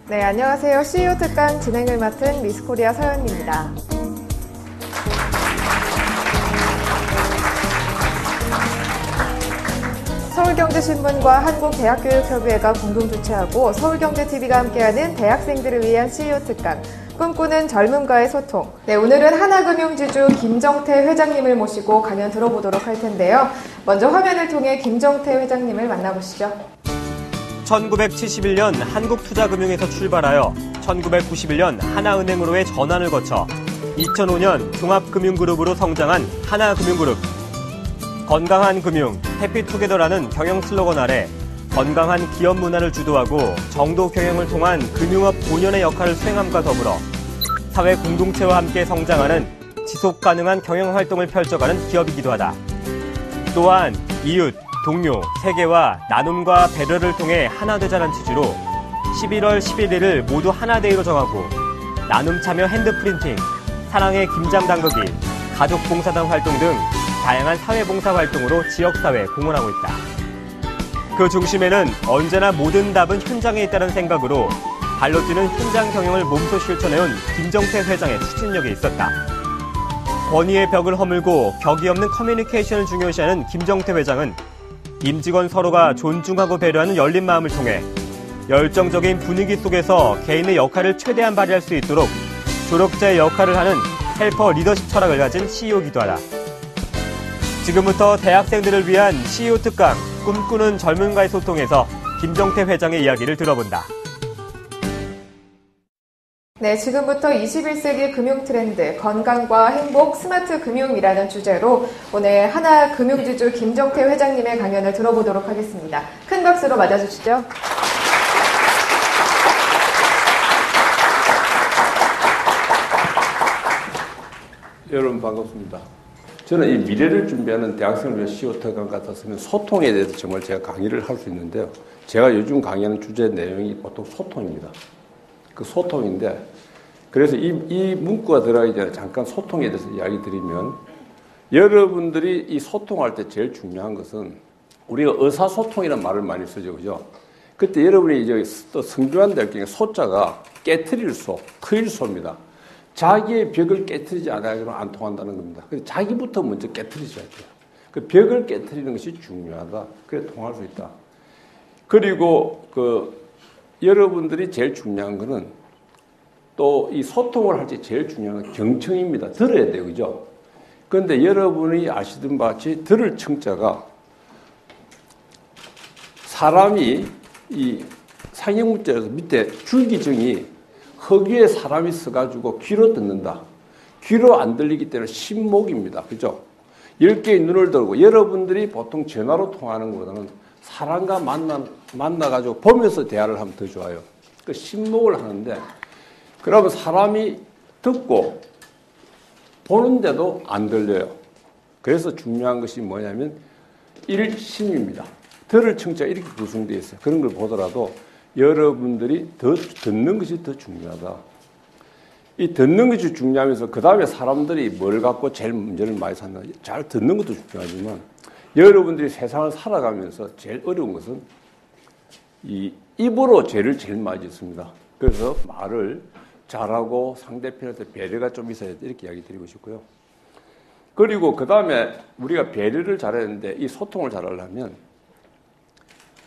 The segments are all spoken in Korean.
네, 안녕하세요. CEO 특강 진행을 맡은 미스코리아 서연입니다. 서울경제신문과 한국대학교육협의회가 공동 주최하고 서울경제TV가 함께하는 대학생들을 위한 CEO 특강, 꿈꾸는 젊음과의 소통. 네, 오늘은 하나금융지주 김정태 회장님을 모시고 강연 들어보도록 할 텐데요. 먼저 화면을 통해 김정태 회장님을 만나보시죠. 1971년 한국투자금융에서 출발하여 1991년 하나은행으로의 전환을 거쳐 2005년 종합금융그룹으로 성장한 하나금융그룹. 건강한 금융, 해피투게더라는 경영 슬로건 아래 건강한 기업 문화를 주도하고 정도 경영을 통한 금융업 본연의 역할을 수행함과 더불어 사회 공동체와 함께 성장하는 지속 가능한 경영 활동을 펼쳐가는 기업이기도 하다. 또한 이웃, 동료, 세계와 나눔과 배려를 통해 하나 되자는 취지로 11월 11일을 모두 하나데이로 정하고 나눔 참여 핸드프린팅, 사랑의 김장 담그기, 가족봉사단 활동 등 다양한 사회봉사 활동으로 지역사회에 공헌하고 있다. 그 중심에는 언제나 모든 답은 현장에 있다는 생각으로 발로 뛰는 현장 경영을 몸소 실천해온 김정태 회장의 추진력이 있었다. 권위의 벽을 허물고 격이 없는 커뮤니케이션을 중요시하는 김정태 회장은 임직원 서로가 존중하고 배려하는 열린 마음을 통해 열정적인 분위기 속에서 개인의 역할을 최대한 발휘할 수 있도록 조력자의 역할을 하는 헬퍼 리더십 철학을 가진 CEO이기도 하다. 지금부터 대학생들을 위한 CEO 특강 꿈꾸는 젊음과의 소통에서 김정태 회장의 이야기를 들어본다. 네, 지금부터 21세기 금융 트렌드, 건강과 행복, 스마트 금융이라는 주제로 오늘 하나금융지주 김정태 회장님의 강연을 들어보도록 하겠습니다. 큰 박수로 맞아주시죠. 여러분 반갑습니다. 저는 이 미래를 준비하는 대학생을 위한 CEO 특강 같았으면 소통에 대해서 정말 제가 강의를 할 수 있는데요. 제가 요즘 강의하는 주제 내용이 보통 소통입니다. 그 소통인데, 그래서 이 문구가 들어가기 전에 잠깐 소통에 대해서 이야기 드리면, 여러분들이 이 소통할 때 제일 중요한 것은 우리가 의사소통이라는 말을 많이 쓰죠, 그죠? 그때 여러분이 이제 또 성교한 대학교의 소자가 깨트릴 소, 트일 소입니다. 자기의 벽을 깨트리지 않아야지만 안 통한다는 겁니다. 그래서 자기부터 먼저 깨트리셔야 돼요. 그 벽을 깨트리는 것이 중요하다. 그래 통할 수 있다. 그리고 여러분들이 제일 중요한 거는 또 이 소통을 할 때 제일 중요한 건 경청입니다. 들어야 돼요. 그죠? 그런데 여러분이 아시던 바와 같이 들을 청자가 사람이 이 상형문자에서 밑에 줄기정이 허 위에 사람이 서가지고 귀로 듣는다. 귀로 안 들리기 때문에 신목입니다. 그죠? 10개의 눈을 들고 여러분들이 보통 전화로 통하는 것보다는 사람과 만나가지고 보면서 대화를 하면 더 좋아요. 그 신목을 하는데, 그러면 사람이 듣고 보는데도 안 들려요. 그래서 중요한 것이 뭐냐면 일심입니다. 들을 청자가 이렇게 구성되어 있어요. 그런 걸 보더라도 여러분들이 더 듣는 것이 더 중요하다. 이 듣는 것이 중요하면서 그 다음에 사람들이 뭘 갖고 제일 문제를 많이 삼나, 잘 듣는 것도 중요하지만 여러분들이 세상을 살아가면서 제일 어려운 것은 이 입으로 죄를 제일 많이 짓습니다. 그래서 말을 잘하고 상대편한테 배려가 좀 있어야 돼, 이렇게 이야기 드리고 싶고요. 그리고 그 다음에 우리가 배려를 잘해야 되는데 이 소통을 잘하려면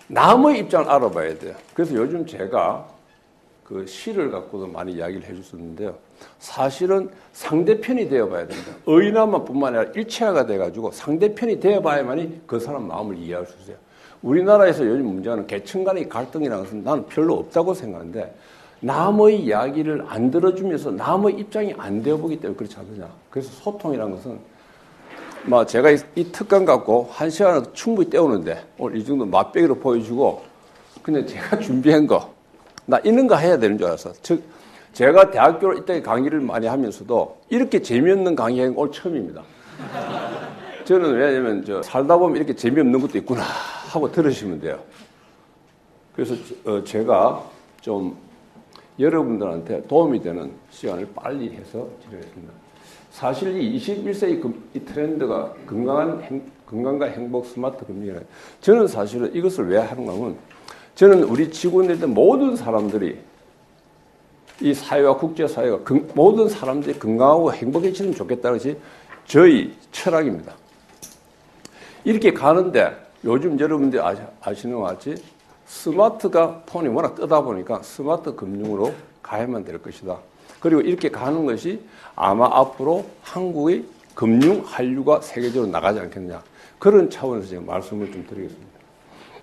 남의 입장을 알아봐야 돼요. 그래서 요즘 제가 그 시를 갖고도 많이 이야기를 해줬었는데요. 사실은 상대편이 되어봐야 됩니다. 의인화만뿐만 아니라 일체화가 돼가지고 상대편이 되어봐야만이 그 사람 마음을 이해할 수 있어요. 우리나라에서 요즘 문제는 계층 간의 갈등이라는 것은 나는 별로 없다고 생각하는데, 남의 이야기를 안 들어주면서 남의 입장이 안 되어보기 때문에 그렇지 않느냐. 그래서 소통이라는 것은 제가 이 특강 갖고 1시간을 충분히 때우는데 오늘 이 정도 맛배기로 보여주고 그냥 제가 준비한 거, 나 이런 거 해야 되는 줄 알았어. 즉 제가 대학교를 이때 강의를 많이 하면서도 이렇게 재미없는 강의는 오늘 처음입니다. 저는 왜냐면 살다 보면 이렇게 재미없는 것도 있구나 하고 들으시면 돼요. 그래서 제가 좀 여러분들한테 도움이 되는 시간을 빨리 해서 드리겠습니다. 사실 이 21세기 이 트렌드가 건강과 행복, 스마트 금융이라, 저는 사실은 이것을 왜 하는가 하면, 저는 우리 지구에 있는 모든 사람들이 이 사회와 국제사회가 모든 사람들이 건강하고 행복해지면 좋겠다는 것이 저희 철학입니다. 이렇게 가는데 요즘 여러분들이 아시는 것 같이 스마트가 폰이 워낙 뜨다 보니까 스마트 금융으로 가야만 될 것이다. 그리고 이렇게 가는 것이 아마 앞으로 한국의 금융 한류가 세계적으로 나가지 않겠느냐. 그런 차원에서 제가 말씀을 좀 드리겠습니다.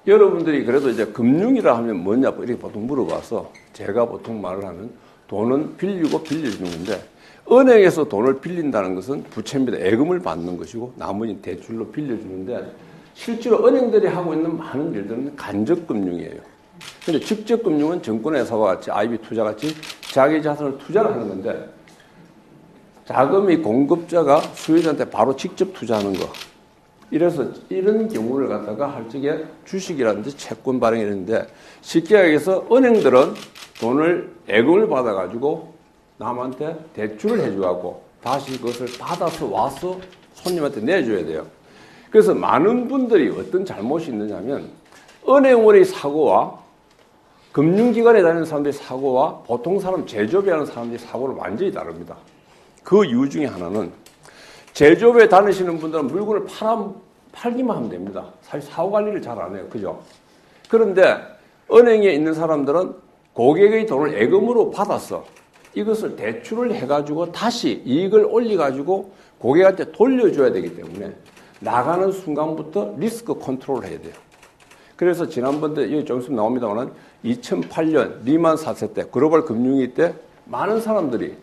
여러분들이 그래도 이제 금융이라 하면 뭐냐 이렇게 보통 물어봐서 제가 보통 말을 하면 돈은 빌리고 빌려주는 건데 은행에서 돈을 빌린다는 것은 부채입니다. 예금을 받는 것이고 나머지는 대출로 빌려주는데 실제로 은행들이 하고 있는 많은 일들은 간접금융이에요. 그런데 직접금융은 증권회사와 같이 IB 투자같이 자기 자산을 투자를 하는 건데 자금이 공급자가 수요자한테 바로 직접 투자하는 거. 이래서 이런 경우를 갖다가 할 적에 주식이라든지 채권 발행이랬는데 쉽게 얘기해서 은행들은 돈을 예금을 받아가지고 남한테 대출을 해주고 다시 그것을 받아서 와서 손님한테 내줘야 돼요. 그래서 많은 분들이 어떤 잘못이 있느냐면 은행원의 사고와 금융기관에 다니는 사람들의 사고와 보통 사람 제조업에 하는 사람들의 사고는 완전히 다릅니다. 그 이유 중에 하나는 제조업에 다니시는 분들은 물건을 팔기만 하면 됩니다. 사실 사후 관리를 잘 안 해요. 그죠? 그런데 은행에 있는 사람들은 고객의 돈을 예금으로 받아서 이것을 대출을 해가지고 다시 이익을 올려가지고 고객한테 돌려줘야 되기 때문에 나가는 순간부터 리스크 컨트롤을 해야 돼요. 그래서 지난번에 여기 좀 있으면 나옵니다만 2008년 리만 사태 때 글로벌 금융위기 때 많은 사람들이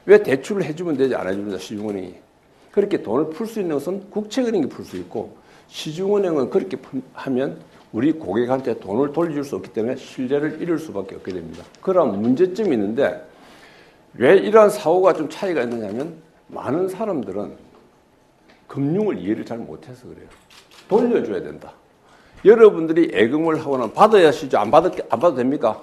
왜 대출을 해주면 되지 안 해줍니다. 시중은행이. 그렇게 돈을 풀 수 있는 것은 국채은행이 풀 수 있고 시중은행은 그렇게 하면 우리 고객한테 돈을 돌려줄 수 없기 때문에 신뢰를 잃을 수밖에 없게 됩니다. 그런 문제점이 있는데 왜 이러한 사고가 좀 차이가 있느냐면 많은 사람들은 금융을 이해를 잘 못해서 그래요. 돌려줘야 된다. 여러분들이 예금을 하거나 받아야 하시죠? 안 받아도 됩니까?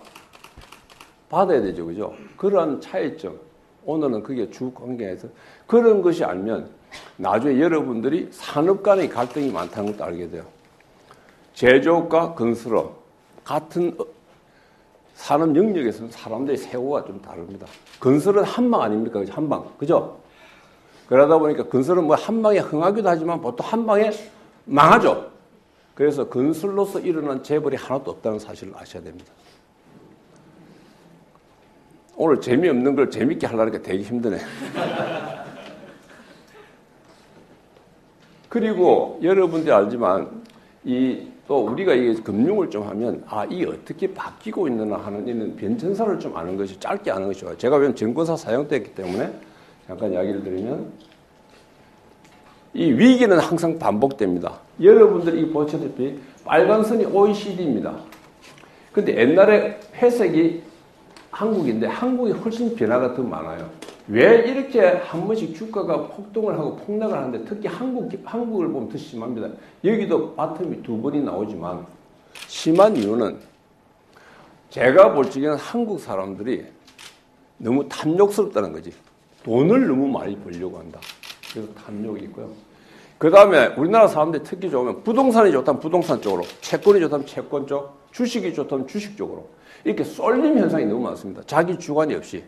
받아야 되죠. 그죠? 그러한 차이점. 오늘은 그게 주 관계에서 그런 것이 알면 나중에 여러분들이 산업 간의 갈등이 많다는 것도 알게 돼요. 제조업과 건설업 같은 산업 영역에서는 사람들의 세고가 좀 다릅니다. 건설은 한방 아닙니까? 한방. 그죠? 그러다 보니까 건설은 뭐 한방에 흥하기도 하지만 보통 한방에 망하죠. 그래서 건설로서 일어난 재벌이 하나도 없다는 사실을 아셔야 됩니다. 오늘 재미없는 걸 재밌게 하려니까 되게 힘드네. 그리고 여러분들이 알지만 또 우리가 이 금융을 좀 하면 이게 어떻게 바뀌고 있느냐 하는 이런 변천사를 좀 아는 것이 짧게 아는 것이 좋아요. 제가 왜냐면 증권사 사용 때 했기 때문에 잠깐 이야기를 드리면 이 위기는 항상 반복됩니다. 여러분들이 보시다시피 빨간 선이 OECD입니다. 근데 옛날에 회색이 한국인데 한국이 훨씬 변화가 더 많아요. 왜 이렇게 한 번씩 주가가 폭등을 하고 폭락을 하는데 특히 한국을 보면 더 심합니다. 여기도 바텀이 2번이 나오지만 심한 이유는 제가 볼 적에는 한국 사람들이 너무 탐욕스럽다는 거지. 돈을 너무 많이 벌려고 한다. 그래서 탐욕이 있고요. 그 다음에 우리나라 사람들이 특히 좋으면 부동산이 좋다면 부동산 쪽으로, 채권이 좋다면 채권 쪽, 주식이 좋다면 주식 쪽으로 이렇게 쏠림 현상이 너무 많습니다. 자기 주관이 없이.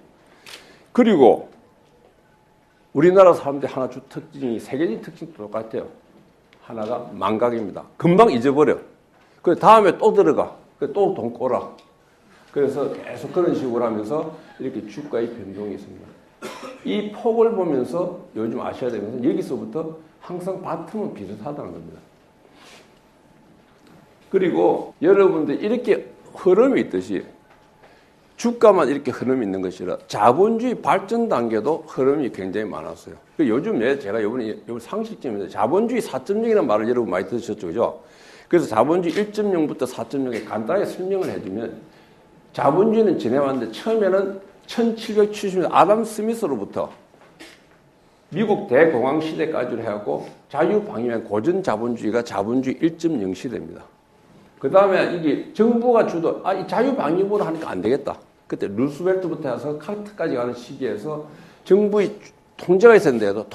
그리고 우리나라 사람들이 하나 특징이 세계적인 특징도 똑같아요. 하나가 망각입니다. 금방 잊어버려. 그 다음에 또 들어가. 또 돈 꼬라. 그래서 계속 그런 식으로 하면서 이렇게 주가의 변동이 있습니다. 이 폭을 보면서 요즘 아셔야 되면서 여기서부터 항상 바텀은 비슷하다는 겁니다. 그리고 여러분들 이렇게 흐름이 있듯이 주가만 이렇게 흐름이 있는 것이라 자본주의 발전 단계도 흐름이 굉장히 많았어요. 요즘에 제가 이번 상식점인데 자본주의 4.0이라는 말을 여러분 많이 들으셨죠, 그죠? 그래서 자본주의 1.0부터 4.0에 간단하게 설명을 해주면 자본주의는 지내왔는데 처음에는 1770년 아담 스미스로부터 미국 대공황 시대까지를 해갖고 자유방위면 고전 자본주의가 자본주의 1.0 시대입니다. 그 다음에 이게 정부가 주도, 이 자유방위부로 하니까 안 되겠다. 그때 루스벨트부터 해서 카트까지 가는 시기에서 정부의 통제가 있었는데도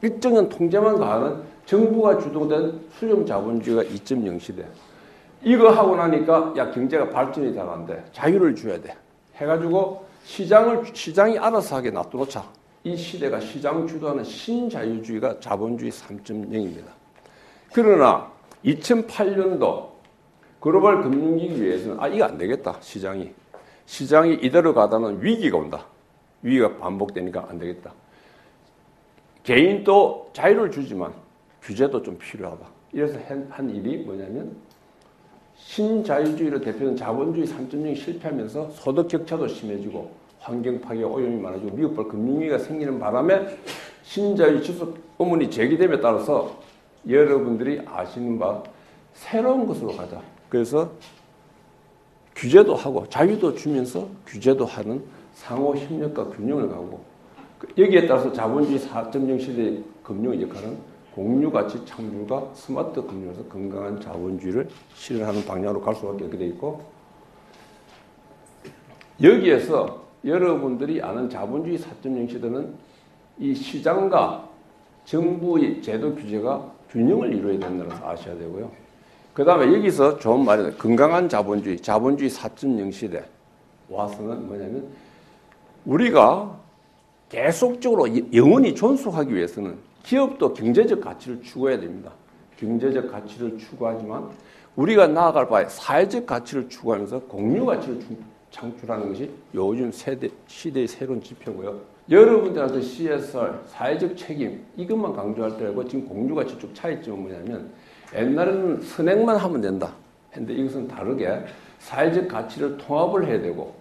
일정한 통제만 가는 정부가 주도된 수렴 자본주의가 2.0 시대. 이거 하고 나니까 경제가 발전이 잘 안 돼. 자유를 줘야 돼. 해가지고 시장이 알아서 하게 놔두놓자. 이 시대가 시장 주도하는 신자유주의가 자본주의 3.0입니다. 그러나 2008년도 글로벌 금융위기 위해서는 이거 안 되겠다. 시장이 이대로 가다는 위기가 온다. 위기가 반복되니까 안 되겠다. 개인도 자유를 주지만 규제도 좀 필요하다. 이래서 한 일이 뭐냐면 신자유주의를 대표하는 자본주의 3.0이 실패하면서 소득 격차도 심해지고 환경 파괴 오염이 많아지고 미국발 금융위기가 생기는 바람에 신자유주의 지속 의문이 제기됨에 따라서 여러분들이 아시는 바 새로운 것으로 가자. 그래서 규제도 하고 자유도 주면서 규제도 하는 상호 협력과 균형을 가고 여기에 따라서 자본주의 4.0 시대의 금융의 역할은 공유가치 창출과 스마트 금융에서 건강한 자본주의를 실현하는 방향으로 갈 수밖에 없게 돼 있고 여기에서 여러분들이 아는 자본주의 4.0 시대는 이 시장과 정부의 제도 규제가 균형을 이루어야 된다는 것을 아셔야 되고요. 그 다음에 여기서 좋은 말이 건강한 자본주의 4.0 시대 와서는 뭐냐면 우리가 계속적으로 영원히 존속하기 위해서는 기업도 경제적 가치를 추구해야 됩니다. 경제적 가치를 추구하지만 우리가 나아갈 바에 사회적 가치를 추구하면서 공유 가치를 창출하는 것이 요즘 시대의 새로운 지표고요. 여러분들한테 CSR, 사회적 책임 이것만 강조할 때고 지금 공유 가치 쪽 차이점은 뭐냐면 옛날에는 선행만 하면 된다. 근데 이것은 다르게 사회적 가치를 통합을 해야 되고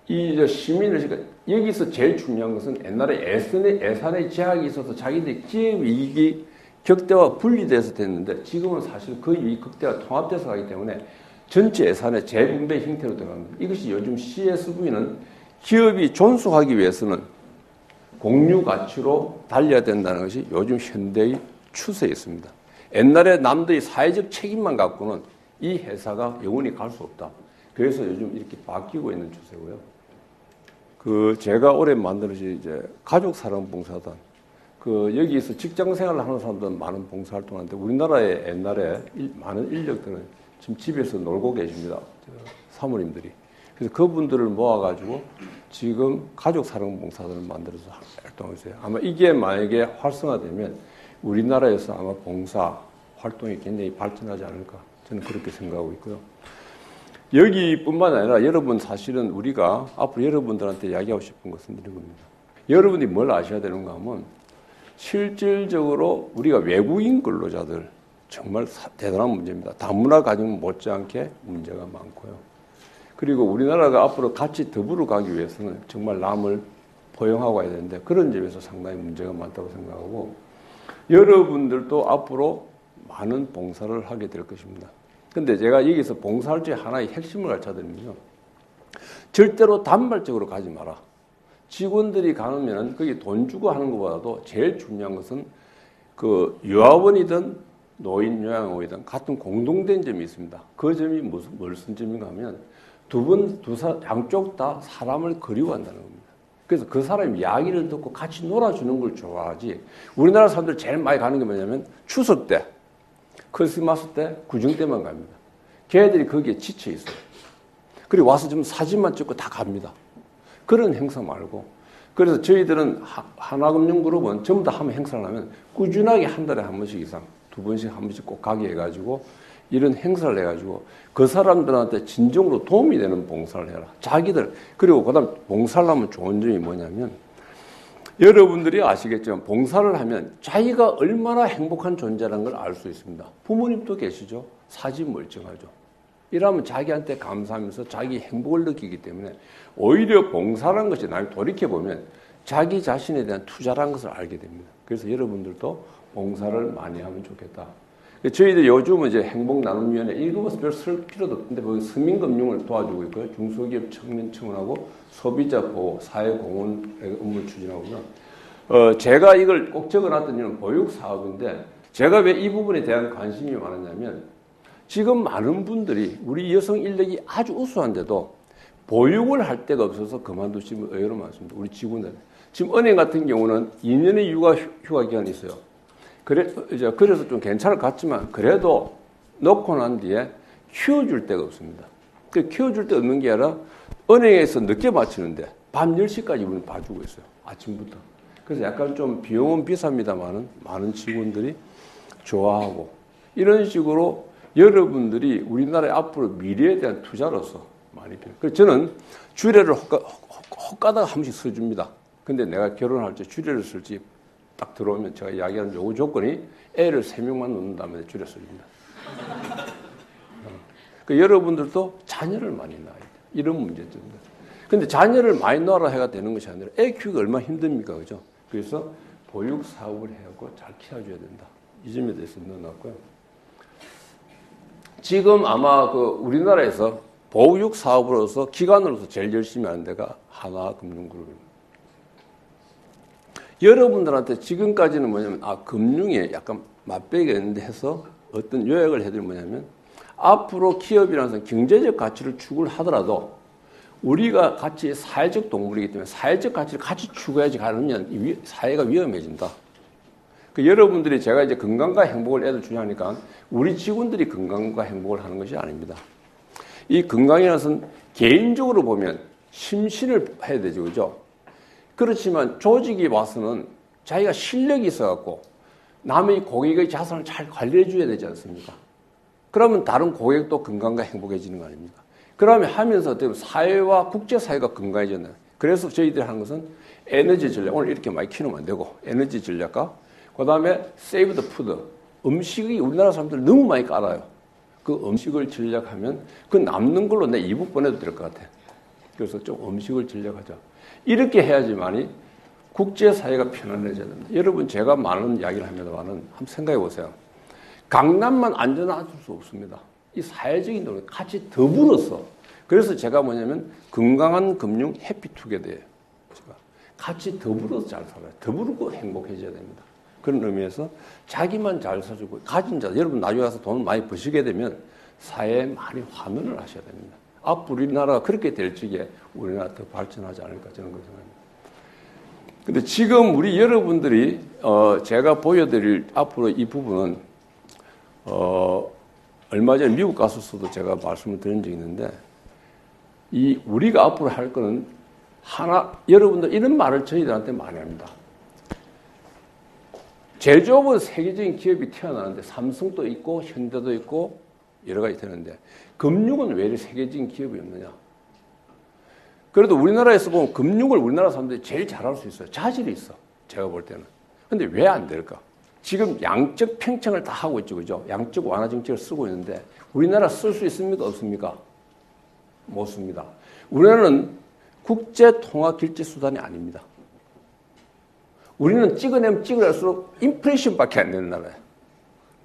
이 시민을 여기서 제일 중요한 것은 옛날에 예산의 제약이 있어서 자기들이 기업 이익이 극대화 분리돼서 됐는데 지금은 사실 그 이익 극대화 통합돼서 가기 때문에 전체 예산의 재분배 형태로 들어갑니다. 이것이 요즘 CSV는 기업이 존속하기 위해서는 공유 가치로 달려야 된다는 것이 요즘 현대의 추세에 있습니다. 옛날에 남들이 사회적 책임만 갖고는 이 회사가 영원히 갈 수 없다. 그래서 요즘 이렇게 바뀌고 있는 추세고요. 제가 올해 만들어진 가족사랑봉사단. 여기서 직장 생활을 하는 사람들은 많은 봉사활동을 하는데 우리나라에 옛날에 많은 인력들은 지금 집에서 놀고 계십니다. 사모님들이. 그래서 그분들을 모아가지고 지금 가족사랑봉사단을 만들어서 활동하고 있어요. 아마 이게 만약에 활성화되면 우리나라에서 아마 봉사 활동이 굉장히 발전하지 않을까 저는 그렇게 생각하고 있고요. 여기뿐만 아니라 여러분 사실은 우리가 앞으로 여러분들한테 이야기하고 싶은 것은 이런 겁니다. 여러분이 뭘 아셔야 되는가 하면 실질적으로 우리가 외국인 근로자들 정말 대단한 문제입니다. 다문화 가정 못지않게 문제가 많고요. 그리고 우리나라가 앞으로 같이 더불어 가기 위해서는 정말 남을 포용하고 가야 되는데 그런 점에서 상당히 문제가 많다고 생각하고 여러분들도 앞으로 많은 봉사를 하게 될 것입니다. 근데 제가 여기서 봉사할 때 하나의 핵심을 가르쳐드리면요. 절대로 단발적으로 가지 마라. 직원들이 가면 거기 돈 주고 하는 것보다도 제일 중요한 것은 유아원이든 노인 요양원이든 같은 공동된 점이 있습니다. 그 점이 무슨 점인가 하면 양쪽 다 사람을 그리워한다는 겁니다. 그래서 그 사람이 이야기를 듣고 같이 놀아주는 걸 좋아하지. 우리나라 사람들 제일 많이 가는 게 뭐냐면 추석 때, 크리스마스 때, 구정 때만 갑니다. 걔들이 거기에 지쳐 있어요. 그리고 와서 좀 사진만 찍고 다 갑니다. 그런 행사 말고. 그래서 저희들은 하나금융그룹은 전부 다 한번 행사를 하면 꾸준하게 한 달에 한 번씩 이상, 두 번씩 한 번씩 꼭 가게 해가지고 이런 행사를 해가지고 그 사람들한테 진정으로 도움이 되는 봉사를 해라. 그리고 그 다음 봉사를 하면 좋은 점이 뭐냐면 여러분들이 아시겠지만 봉사를 하면 자기가 얼마나 행복한 존재라는 걸 알 수 있습니다. 부모님도 계시죠. 사지 멀쩡하죠. 이러면 자기한테 감사하면서 자기 행복을 느끼기 때문에 오히려 봉사라는 것이 나중에 돌이켜보면 자기 자신에 대한 투자라는 것을 알게 됩니다. 그래서 여러분들도 봉사를 많이 하면 좋겠다. 저희들 요즘은 행복나눔위원회 이거 별 쓸 필요도 없는데 거기 서민금융을 도와주고 있고요. 중소기업 청년청원하고 소비자보호, 사회공헌 업무를 추진하고요. 제가 이걸 꼭 적어놨던 이유는 보육사업인데 제가 왜 이 부분에 대한 관심이 많았냐면 지금 많은 분들이 우리 여성 인력이 아주 우수한데도 보육을 할 데가 없어서 그만두시면 의외로 많습니다. 우리 직원들. 지금 은행 같은 경우는 2년의 휴가 기간이 있어요. 그래서 좀 괜찮을 것 같지만 그래도 놓고 난 뒤에 키워줄 데가 없습니다. 키워줄 데 없는 게 아니라 은행에서 늦게 마치는데 밤 10시까지 우리는 봐주고 있어요. 아침부터. 그래서 약간 좀 비용은 비쌉니다만은 많은 직원들이 좋아하고 이런 식으로 여러분들이 우리나라의 앞으로 미래에 대한 투자로서 많이 필요해요. 그래서 저는 주례를 헛가다가 한 번씩 써줍니다. 근데 내가 결혼할 때 주례를 쓸지 딱 들어오면 제가 이야기하는 요구 조건이 애를 3명만 놓는 다음에 주례 써줍니다. 그 여러분들도 자녀를 많이 낳아야 돼요. 이런 문제점입니다. 근데 자녀를 많이 낳으라 해가 되는 것이 아니라 애 키우기가 얼마나 힘듭니까? 그죠? 그래서 보육 사업을 해갖고 잘 키워줘야 된다. 이 점에 대해서 넣어놨고요. 지금 아마 그 우리나라에서 보육 사업으로서 기관으로서 제일 열심히 하는 데가 하나금융그룹입니다. 여러분들한테 지금까지는 뭐냐면 금융에 약간 맛배기였는데 해서 어떤 요약을 해드리면 뭐냐면 앞으로 기업이라는 것은 경제적 가치를 추구를 하더라도 우리가 같이 사회적 동물이기 때문에 사회적 가치를 같이 추구해야지 가능하면 사회가 위험해진다. 여러분들이 제가 이제 건강과 행복을 애들 중요하니까 우리 직원들이 건강과 행복을 하는 것이 아닙니다. 이 건강이라는 것은 개인적으로 보면 심신을 해야 되죠. 그죠? 그렇지만 조직이 와서는 자기가 실력이 있어갖고 남의 고객의 자산을 잘 관리해 줘야 되지 않습니까? 그러면 다른 고객도 건강과 행복해지는 거 아닙니까? 그러면 하면서 어떻게 보면 사회와 국제사회가 건강해졌나요? 그래서 저희들이 하는 것은 에너지 전략, 오늘 이렇게 많이 키우면 안 되고 에너지 전략과 그 다음에 세이브 더 푸드, 음식이 우리나라 사람들 너무 많이 깔아요. 그 음식을 전략하면 그 남는 걸로 내 이북 보내도 될 것 같아. 그래서 좀 음식을 전략하자. 이렇게 해야지만이 국제사회가 편안해져야 됩니다. 여러분 제가 많은 이야기를 합니다만은 한번 생각해 보세요. 강남만 안전할 수 없습니다. 이 사회적인 노력 같이 더불어서 그래서 제가 뭐냐면 건강한 금융 해피투게더예요. 같이 더불어서 잘 살아요. 더불고 행복해져야 됩니다. 그런 의미에서 자기만 잘 사주고 가진 자 여러분 나중에 가서 돈을 많이 버시게 되면 사회에 많이 환원을 하셔야 됩니다. 앞으로 우리나라가 그렇게 될 적에 우리나라 더 발전하지 않을까 저는 그렇게 생각합니다. 근데 지금 우리 여러분들이 제가 보여드릴 앞으로 이 부분은 얼마 전에 미국 갔었어도 제가 말씀을 드린 적이 있는데 이 우리가 앞으로 할 거는 여러분들 이런 말을 저희들한테 많이 합니다. 제조업은 세계적인 기업이 태어나는데 삼성도 있고 현대도 있고 여러 가지 되는데 금융은 왜 이렇게 세계적인 기업이 없느냐? 그래도 우리나라에서 보면 금융을 우리나라 사람들이 제일 잘할 수 있어요. 자질이 있어. 제가 볼 때는. 근데 왜 안 될까? 지금 양적 평등을 다 하고 있죠. 그죠? 양적 완화 정책을 쓰고 있는데 우리나라 쓸 수 있습니까? 없습니까? 못 씁니다. 우리나라는 국제통화길제수단이 아닙니다. 우리는 찍어내면 찍어낼수록 인플레이션밖에 안 되는 나라예요.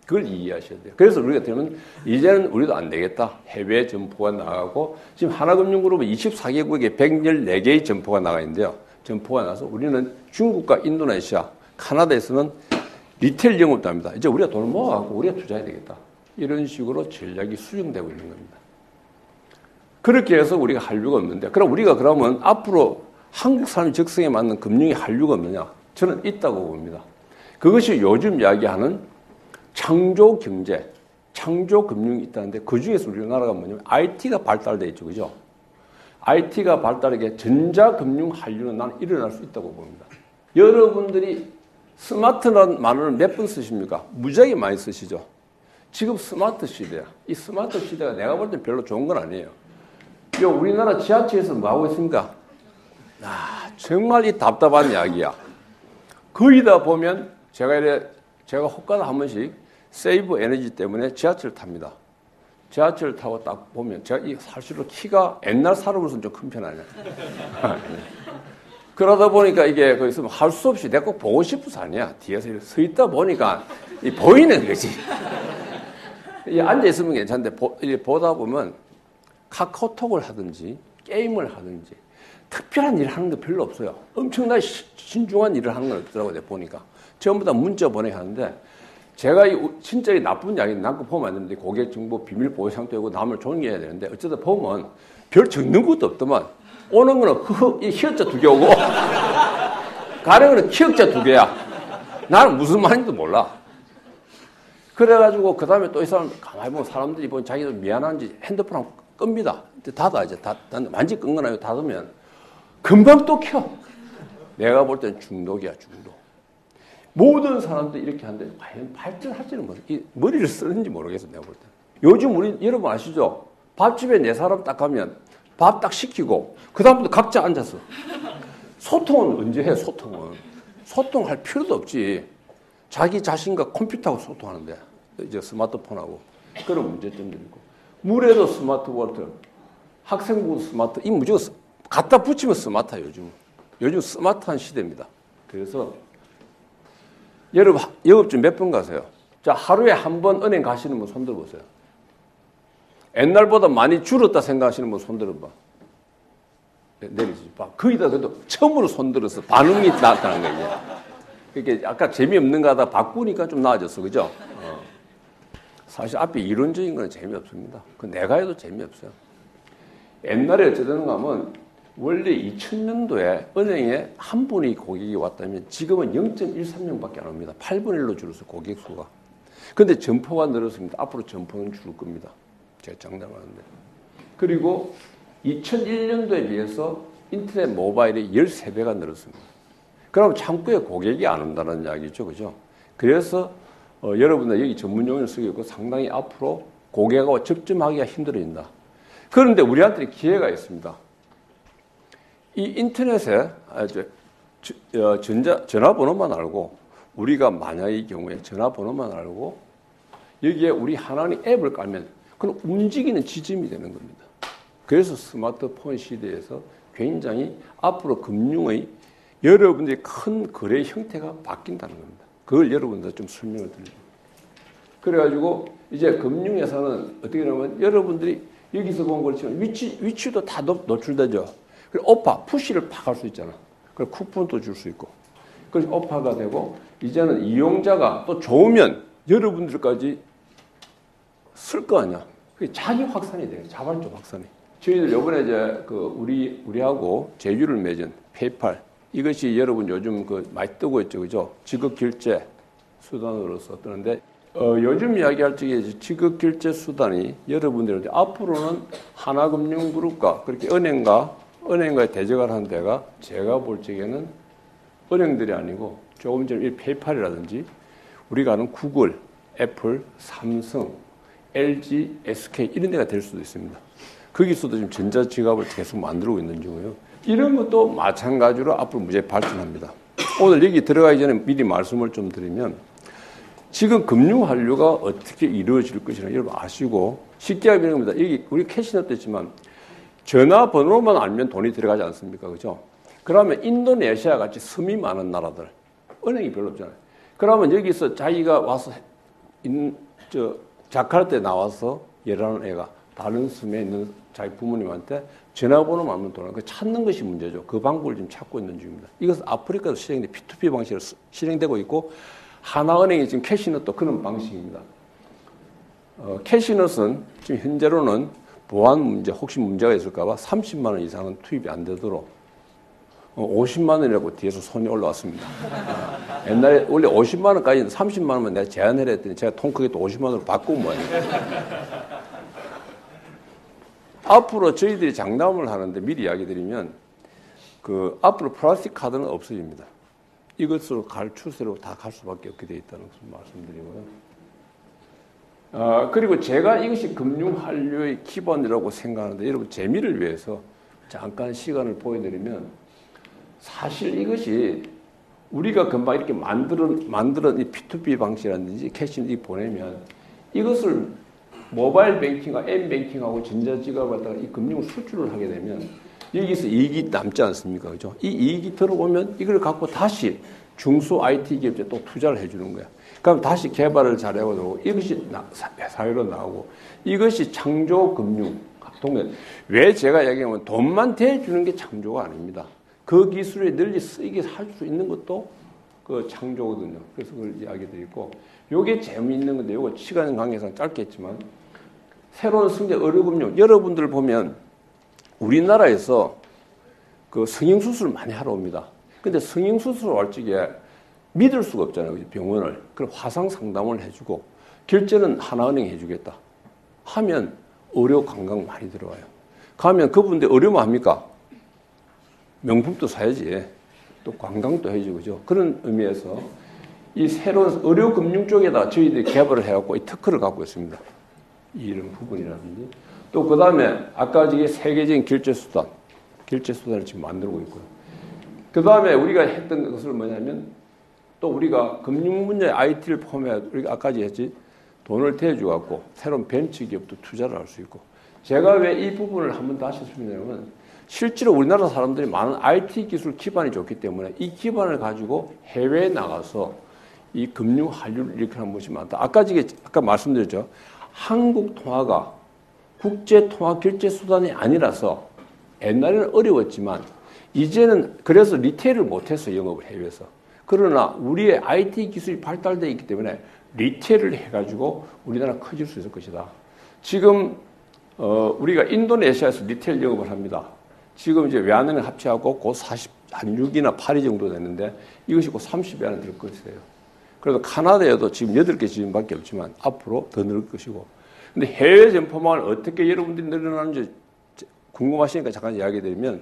그걸 이해하셔야 돼요. 그래서 우리가 되면 이제는 우리도 안 되겠다. 해외 점포가 나가고 지금 하나금융그룹은 24개국에 114개의 점포가 나가 있는데요. 점포가 나서 우리는 중국과 인도네시아, 카나다에서는 리테일 영업도 합니다. 이제 우리가 돈을 모아갖고 우리가 투자해야 되겠다. 이런 식으로 전략이 수정되고 있는 겁니다. 그렇게 해서 우리가 한류가 없는데 그럼 우리가 그러면 앞으로 한국 사람이 적성에 맞는 금융의 한류가 없느냐? 저는 있다고 봅니다. 그것이 요즘 이야기하는 창조 경제, 창조 금융이 있다는데 그 중에서 우리나라가 뭐냐면 IT가 발달되어 있죠. 그죠? IT가 발달하게 전자금융 한류는 나는 일어날 수 있다고 봅니다. 여러분들이 스마트라는 말을 몇 번 쓰십니까? 무지하게 많이 쓰시죠. 지금 스마트 시대야. 이 스마트 시대가 내가 볼 땐 별로 좋은 건 아니에요. 우리나라 지하철에서 뭐 하고 있습니까? 정말 이 답답한 이야기야. 거의 다 보면 제가 혹가다 한 번씩 세이브 에너지 때문에 지하철을 탑니다. 지하철을 타고 딱 보면 제가 사실로 키가 옛날 사람으로서는 좀 큰 편 아니에요. 그러다 보니까 이게 거기서 할 수 없이 내가 꼭 보고 싶어서 아니야. 뒤에서 서 있다 보니까 보이는 거지. 앉아 있으면 괜찮은데 보다 보면 카카오톡을 하든지 게임을 하든지 특별한 일을 하는 게 별로 없어요. 엄청나게 신중한 일을 하는 건 없더라고요. 내가 보니까. 전부 다 문자 보내야 하는데 제가 진짜 나쁜 이야기는 남고 보면 안 되는데 고객 정보 비밀 보호 상태고 남을 존경해야 되는데 어쩌다 보면 별 적는 것도 없더만 오는 거는 이 히읗자 2개 오고 가는 거는 키읔자 2개야. 나는 무슨 말인지도 몰라. 그래가지고 그 다음에 또 이 사람 가만히 보면 사람들이 보면 자기도 미안한지 핸드폰 끕니다. 닫아 이제 다 완전히 끈 건 아니고 닫으면 금방 또 켜. 내가 볼 때는 중독이야, 중독. 모든 사람들이 이렇게 하는데 과연 발전할지는 모르겠어. 머리를 쓰는지 모르겠어, 내가 볼 때. 요즘 우리 여러분 아시죠? 밥집에 네 사람 딱 가면 밥 딱 시키고 그 다음부터 각자 앉아서 소통은 언제 해? 소통은 소통할 필요도 없지. 자기 자신과 컴퓨터하고 소통하는데 이제 스마트폰하고 그런 문제점들이 있고 물에도 스마트 워터, 학생부 스마트 이 무조건 갖다 붙이면 스마트야 요즘 스마트한 시대입니다. 그래서 여러분 영업증 몇 번 가세요? 자, 하루에 한 번 은행 가시는 분 손 들어보세요. 옛날보다 많이 줄었다 생각하시는 분 손 들어봐. 내리지 봐. 거기다 그래도 처음으로 손 들어서 반응이 나타나는 거예요. 이게 아까 재미없는가 하다 바꾸니까 좀 나아졌어. 그죠? 사실 앞에 이론적인 건 재미없습니다. 그 내가 해도 재미없어요. 옛날에 어쩌던가 하면 원래 2000년도에 은행에 한 분이 고객이 왔다면 지금은 0.13명밖에 안 옵니다. 8분의 1로 줄었어요, 고객 수가. 근데 점포가 늘었습니다. 앞으로 점포는 줄을 겁니다. 제가 장담하는데. 그리고 2001년도에 비해서 인터넷 모바일이 13배가 늘었습니다. 그럼 창구에 고객이 안 온다는 이야기죠. 그죠? 그래서 여러분들 여기 전문 용어를 쓰고 있고 상당히 앞으로 고객하고 접점하기가 힘들어진다. 그런데 우리한테 기회가 있습니다. 이 인터넷에 전화번호만 알고 우리가 만약의 경우에 전화번호만 알고 여기에 우리 하나님 앱을 깔면 그건 움직이는 지점이 되는 겁니다. 그래서 스마트폰 시대에서 굉장히 앞으로 금융의 여러분들의 큰 거래 형태가 바뀐다는 겁니다. 그걸 여러분들 좀 설명을 드립니다. 그래가지고 이제 금융에서는 어떻게 하냐면 여러분들이 여기서 본 것처럼 위치도 다 노출되죠. 그리고 오파, 푸시를 팍 할 수 있잖아. 그리고 쿠폰도 줄 수 있고. 그래서 오파가 되고 이제는 이용자가 또 좋으면 여러분들까지 쓸 거 아니야. 그게 자기 확산이 돼요. 자발적 확산이. 저희들 요번에 이제 우리하고 제휴를 맺은 페이팔 이것이 여러분 요즘 많이 뜨고 있죠, 그죠? 지급 결제 수단으로서 뜨는데 요즘 이야기할 적에 지급 결제 수단이 여러분들 앞으로는 하나금융그룹과 그렇게 은행과의 대적을 하는 데가 제가 볼 적에는 은행들이 아니고 조금 전에 이 페이팔이라든지 우리가 아는 구글, 애플, 삼성, LG, SK 이런 데가 될 수도 있습니다. 거기서도 지금 전자지갑을 계속 만들고 있는 중이에요. 이런 것도 마찬가지로 앞으로 무지하게 발전합니다. 오늘 여기 들어가기 전에 미리 말씀을 좀 드리면 지금 금융 한류가 어떻게 이루어질 것이라 여러분 아시고 쉽게 하는 겁니다. 여기 우리 캐시넛도 있지만 전화번호만 알면 돈이 들어가지 않습니까? 그죠? 그러면 인도네시아 같이 섬이 많은 나라들 은행이 별로 없잖아요. 그러면 여기서 자기가 와서 자카르타에 나와서 일하는 애가 다른 섬에 있는 자기 부모님한테 전화번호만 알면 돈을 찾는 것이 문제죠. 그 방법을 지금 찾고 있는 중입니다. 이것은 아프리카에서 실행된 P2P 방식으로 실행되고 있고 하나은행이 지금 캐시넛도 그런 방식입니다. 캐시넛은 지금 현재로는 보안 문제, 혹시 문제가 있을까 봐 30만 원 이상은 투입이 안 되도록 50만 원이라고 뒤에서 손이 올라왔습니다. 옛날에 원래 50만 원까지는 30만 원만 내가 제한해라 했더니 제가 통 크게 또 50만 원으로 바꾸고 뭐예요. 앞으로 저희들이 장담을 하는데 미리 이야기 드리면 앞으로 플라스틱 카드는 없어집니다. 이것으로 갈 추세로 다 갈 수밖에 없게 되어 있다는 것을 말씀드리고요. 그리고 제가 이것이 금융 한류의 기본이라고 생각하는데 여러분 재미를 위해서 잠깐 시간을 보여드리면 사실 이것이 우리가 금방 이렇게 만드는 이 P2P 방식이라든지 캐시를 보내면 이것을 모바일 뱅킹과 엠뱅킹하고 전자지갑을 갖다가 이 금융 수출을 하게 되면 여기서 이익이 남지 않습니까? 그죠? 이 이익이 들어오면 이걸 갖고 다시 중소 IT 기업에 또 투자를 해주는 거야. 그럼 다시 개발을 잘하고 되고 이것이 사회로 나오고 이것이 창조금융 동네. 왜 제가 얘기하면 돈만 대주는 게 창조가 아닙니다. 그 기술에 널리 쓰이게 할 수 있는 것도 그 창조거든요. 그래서 그걸 이야기 드리고 요게 재미있는 건데 요거 시간 관계상 짧겠지만 새로운 승계 의료금융 여러분들 보면 우리나라에서 그 성형수술을 많이 하러 옵니다. 근데 성형수술을 할 적에 믿을 수가 없잖아요. 병원을. 그럼 화상 상담을 해주고 결제는 하나은행이 해주겠다 하면 의료 관광 많이 들어와요. 가면 그분들 의료만 합니까? 명품도 사야지. 또 관광도 해야지, 그죠? 그런 의미에서 이 새로운 의료금융 쪽에다 저희들이 개발을 해갖고 이 특허를 갖고 있습니다. 이런 부분이라든지. 또 그 다음에 아까 저기 세계적인 결제수단을 지금 만들고 있고요. 그 다음에 우리가 했던 것은 뭐냐면 또 우리가 금융 분야의 IT를 포함해 우리가 아까 했지 돈을 대주갖고 새로운 벤처 기업도 투자를 할 수 있고 제가 왜 이 부분을 한번 다시 설명하냐면 실제로 우리나라 사람들이 많은 IT 기술 기반이 좋기 때문에 이 기반을 가지고 해외에 나가서 이 금융 한류를 일으키는 것이 많다. 아까 말씀드렸죠. 한국 통화가 국제 통화 결제 수단이 아니라서 옛날에는 어려웠지만 이제는 그래서 리테일을 못해서 영업을 해외에서. 그러나 우리의 IT 기술이 발달되어 있기 때문에 리테일을 해가지고 우리나라 커질 수 있을 것이다. 지금 우리가 인도네시아에서 리테일 영업을 합니다. 지금 이제 외환은행 합치하고 곧 한 6이나 8위 정도 되는데 이것이 곧 30배 안에 들 것이에요. 그래서 카나다에도 지금 8개 지점밖에 없지만 앞으로 더 늘 것이고. 근데 해외 점포망을 어떻게 여러분들이 늘어나는지 궁금하시니까 잠깐 이야기 드리면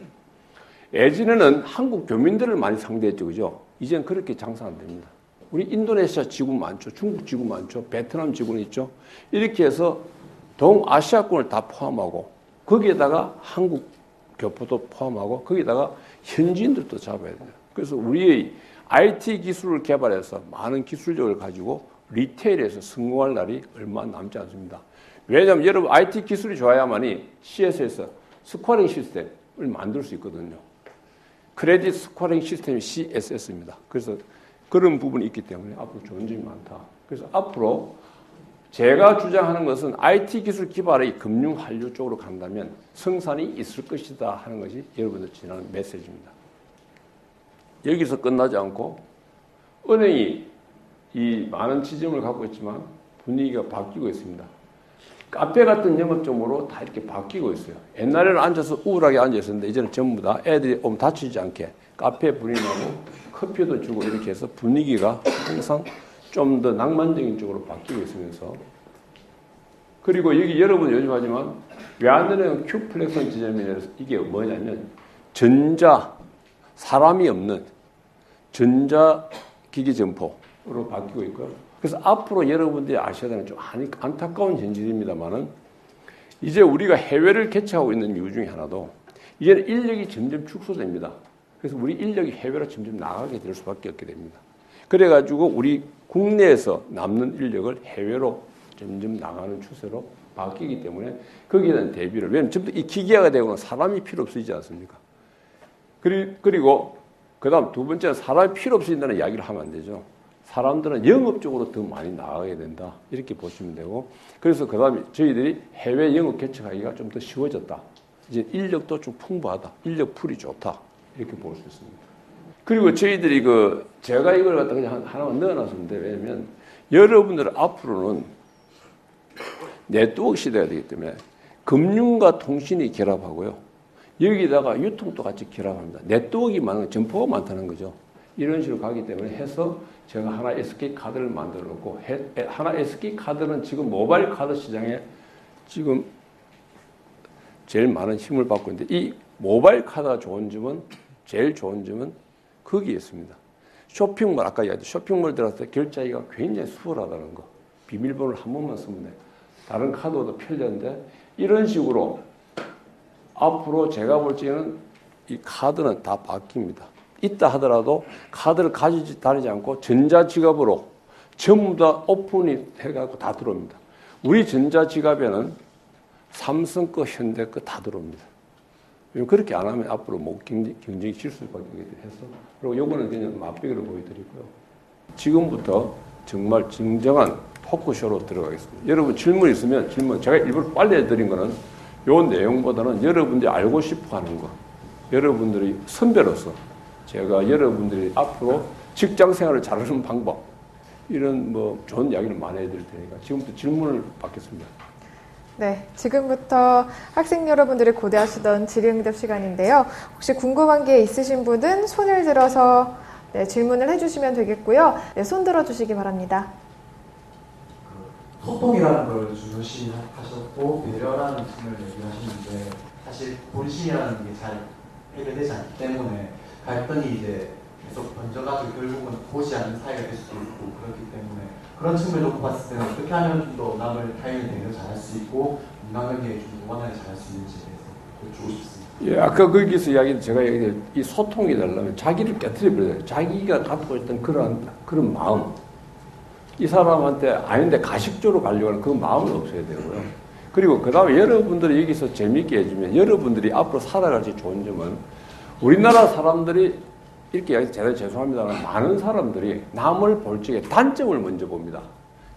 예전에는 한국 교민들을 많이 상대했죠. 그죠? 이제는 그렇게 장사 안 됩니다. 우리 인도네시아 지구 많죠. 중국 지구 많죠. 베트남 지구는 있죠. 이렇게 해서 동아시아권을 다 포함하고 거기에다가 한국 교포도 포함하고 거기다가 현지인들도 잡아야 돼요. 그래서 우리의 IT 기술을 개발해서 많은 기술력을 가지고 리테일에서 성공할 날이 얼마 남지 않습니다. 왜냐하면 여러분 IT 기술이 좋아야만이 CSS, 스코어링 시스템을 만들 수 있거든요. 크레딧 스코어링 시스템이 CSS입니다. 그래서 그런 부분이 있기 때문에 앞으로 좋은 점이 많다. 그래서 앞으로 제가 주장하는 것은 IT 기술 기반의 금융 한류 쪽으로 간다면 성산이 있을 것이다 하는 것이 여러분들 지나는 메시지입니다. 여기서 끝나지 않고 은행이 이 많은 지점을 갖고 있지만 분위기가 바뀌고 있습니다. 카페 같은 영업점으로 다 이렇게 바뀌고 있어요. 옛날에는 앉아서 우울하게 앉아 있었는데 이제는 전부 다 애들이 오면 다치지 않게 카페 분위기하고 커피도 주고 이렇게 해서 분위기가 항상 좀 더 낭만적인 쪽으로 바뀌고 있으면서 그리고 여기 여러분 요즘 하지만 외환은행 큐플렉션 지점이라서 이게 뭐냐면 사람이 없는 전자기기 점포로 바뀌고 있고요. 그래서 앞으로 여러분들이 아셔야 되는 좀 안타까운 현실입니다만은 이제 우리가 해외를 개최하고 있는 이유 중에 하나도 이제는 인력이 점점 축소됩니다. 그래서 우리 인력이 해외로 점점 나가게 될 수밖에 없게 됩니다. 그래가지고 우리 국내에서 남는 인력을 해외로 점점 나가는 추세로 바뀌기 때문에 거기에 대한 대비를 왜냐하면 전부 이 기계화가 되고는 사람이 필요 없어지지 않습니까? 그리고 그 다음 두 번째는 사람이 필요 없어진다는 이야기를 하면 안 되죠. 사람들은 영업적으로 더 많이 나가게 된다. 이렇게 보시면 되고 그래서 그 다음에 저희들이 해외 영업 개척하기가 좀 더 쉬워졌다. 이제 인력도 좀 풍부하다. 인력 풀이 좋다. 이렇게 볼 수 있습니다. 그리고 저희들이 제가 이걸 갖다 그냥 하나만 넣어놨는데 왜냐면 여러분들 앞으로는 네트워크 시대가 되기 때문에 금융과 통신이 결합하고요. 여기다가 유통도 같이 결합합니다. 네트워크가 많은 점포가 많다는 거죠. 이런 식으로 가기 때문에 해서 제가 하나 SK카드를 만들어 놓고 하나 SK카드는 지금 모바일 카드 시장에 지금 제일 많은 힘을 받고 있는데 이 모바일 카드가 제일 좋은 점은 거기에 있습니다. 쇼핑몰 아까 얘기했죠. 쇼핑몰 들어갔을 때 결제하기가 굉장히 수월하다는 거. 비밀번호를 한 번만 쓰면 돼. 다른 카드도 편리한데 이런 식으로 앞으로 제가 볼 적에는 이 카드는 다 바뀝니다. 있다 하더라도 카드를 가지고 다니지 않고 전자지갑으로 전부 다 오픈이 해갖고 다 들어옵니다. 우리 전자지갑에는 삼성 거, 현대 거 다 들어옵니다. 그렇게 안 하면 앞으로 경쟁이 질 수밖에 해서 그리고 요거는 그냥 맛보기로 보여드리고요. 지금부터 정말 진정한 토크쇼로 들어가겠습니다. 여러분 질문 있으면 제가 일부러 빨리 해드린 거는 요 내용보다는 여러분들이 알고 싶어 하는 거 여러분들이 선배로서 제가 여러분들이 앞으로 직장 생활을 잘하는 방법 이런 좋은 이야기를 많이 해드릴 테니까 지금부터 질문을 받겠습니다. 네, 지금부터 학생 여러분들이 고대하시던 질의응답 시간인데요. 혹시 궁금한 게 있으신 분은 손을 들어서 질문을 해주시면 되겠고요. 네, 손 들어주시기 바랍니다. 소통이라는 걸 중요시하셨고 배려라는 측면을 얘기하시는데 사실 본심이라는 게 잘 해결되지 않기 때문에 갈등이 이제 계속 번져가지고 결국은 보지 않는 사이가 될 수도 있고 그렇기 때문에 그런 측면을 놓고 봤을 때는 어떻게 하면 좀 더 남을 타인을 대려 잘할 수 있고 인간관계에 좀 원활히 잘할 수 있는지에 대해서 여쭈고 싶습니다. 예, 아까 거기서 이야기한 제가 얘기한 이 소통이 되려면 자기를 깨트려버려요. 자기가 갖고 있던 그런 마음. 이 사람한테 아닌데 가식적으로 가려고 하는 그 마음은 없어야 되고요. 그리고 그 다음에 여러분들이 여기서 재밌게 해주면 여러분들이 앞으로 살아갈 수 좋은 점은 우리나라 사람들이 이렇게 이야기 제가 죄송합니다만 많은 사람들이 남을 볼 적에 단점을 먼저 봅니다.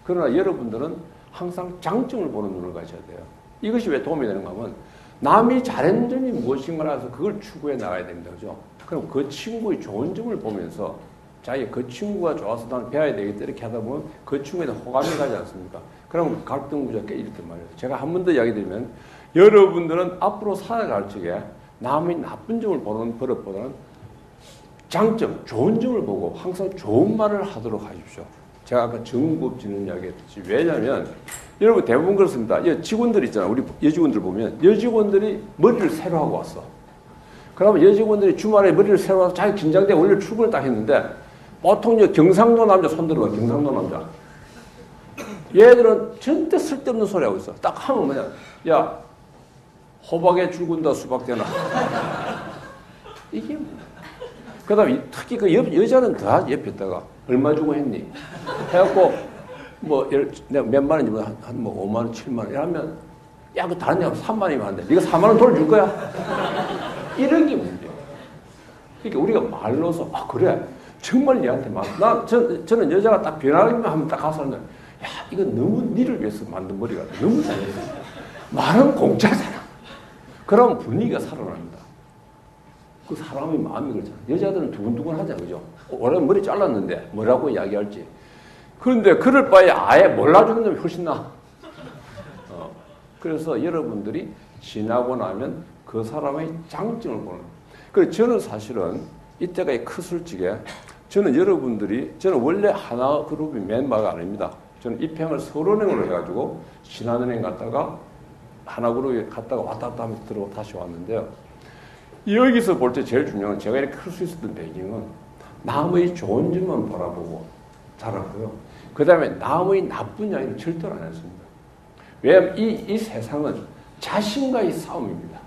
그러나 여러분들은 항상 장점을 보는 눈을 가져야 돼요. 이것이 왜 도움이 되는가 하면 남이 잘한 점이 무엇인가 해서 그걸 추구해 나가야 됩니다. 그죠? 그럼 그 친구의 좋은 점을 보면서 자기 그 친구가 좋아서 나는 배워야 되겠다 이렇게 하다 보면 그 친구에 대한 호감이 가지 않습니까? 그럼 갈등 구조가 깨지단 말이에요. 제가 한 번 더 이야기 드리면 여러분들은 앞으로 살아갈 적에 남의 나쁜 점을 보는 버릇보다는 장점, 좋은 점을 보고 항상 좋은 말을 하도록 하십시오. 제가 아까 정부업 짓는 이야기 했듯이. 왜냐하면 여러분 대부분 그렇습니다. 직원들 있잖아요. 우리 여직원들 보면 여직원들이 머리를 새로 하고 왔어. 그러면 여직원들이 주말에 머리를 새로 와서 자기 긴장돼 원래 출근을 딱 했는데 보통 경상도 남자 손 들어봐. 경상도 남자. 얘들은 절대 쓸데없는 소리 하고 있어. 딱 하면 뭐냐. 야, 호박에 줄군다 수박 되나. 이게 뭐야. 그 다음에 특히 그 여자는 다 옆에다가 얼마 주고 했니? 해갖고 내가 몇만 원이면 한 5만 원, 7만 원 이러면 야, 그 다른 데가 3만 원이면 안 돼. 네가 4만 원 돌려줄 거야? 이런 게 문제예요. 그러니까 우리가 말로서 그래. 정말 얘한테 저는 여자가 딱 변하기만 하면 딱 가서 하면 야, 이건 너무 니를 위해서 만든 머리 같아. 너무 잘했어. 말은 공짜잖아. 그러면 분위기가 살아납니다. 그 사람의 마음이 그렇잖아. 여자들은 두근두근 하잖아. 그죠? 올해 머리 잘랐는데 뭐라고 이야기할지. 그런데 그럴 바에 아예 몰라주는 놈이 훨씬 나아. 그래서 여러분들이 지나고 나면 그 사람의 장점을 보는. 그래서 저는 사실은 이때가 크술지게 저는 원래 하나 그룹이 멤버가 아닙니다. 저는 입행을 서울은행으로 해가지고 신한은행 갔다가 하나그룹에 갔다가 왔다 갔다 하면서 다시 왔는데요. 여기서 볼 때 제일 중요한 건 제가 이렇게 클 수 있었던 배경은 남의 좋은 점만 바라보고 자랐고요. 그 다음에 남의 나쁜 이야기를 절대로 안 했습니다. 왜냐하면 이 세상은 자신과의 싸움입니다.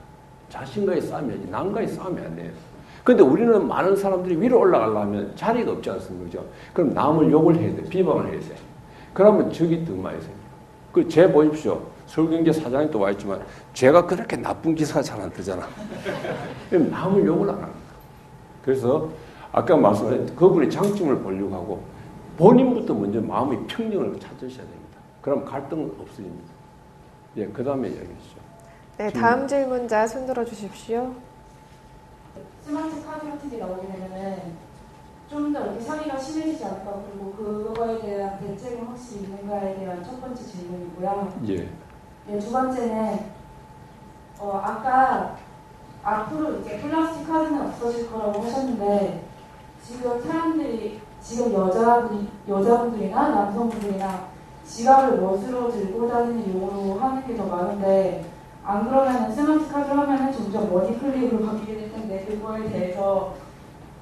자신과의 싸움이야지 남과의 싸움이 안 돼요. 그런데 우리는 많은 사람들이 위로 올라가려면 자리가 없지 않습니까? 그죠? 그럼 남을 욕을 해야 돼. 비방을 해야 돼. 그러면 적이 더 많이 생겨요. 제 보십시오. 서울경제 사장이 또 와 있지만 제가 그렇게 나쁜 기사가 잘 안 뜨잖아. 남을 욕을 안 합니다. 그래서 아까 말씀드린 그분의 장점을 보려고 하고 본인부터 먼저 마음의 평정을 찾으셔야 됩니다. 그럼 갈등은 없어집니다. 예, 그 다음에 이야기하시죠. 네, 다음 질문자 손들어 주십시오. 스마트 카드 같은 게 나오게 되면은 좀 더 이렇게 사기가 심해지지 않을까, 그리고 그거에 대한 대책은 확실히 있는가에 대한 첫 번째 질문이고요. 예. 네, 두 번째는 아까 앞으로 이제 플라스틱 카드는 없어질 거라고 하셨는데 지금 사람들이 여자분들이나 남성분들이나 지갑을 멋으로 들고 다니는 용으로 하는 게 더 많은데 안 그러면은 스마트 카드를 하면은 점점 머니 클릭으로 바뀌게 될 텐데 그거에 대해서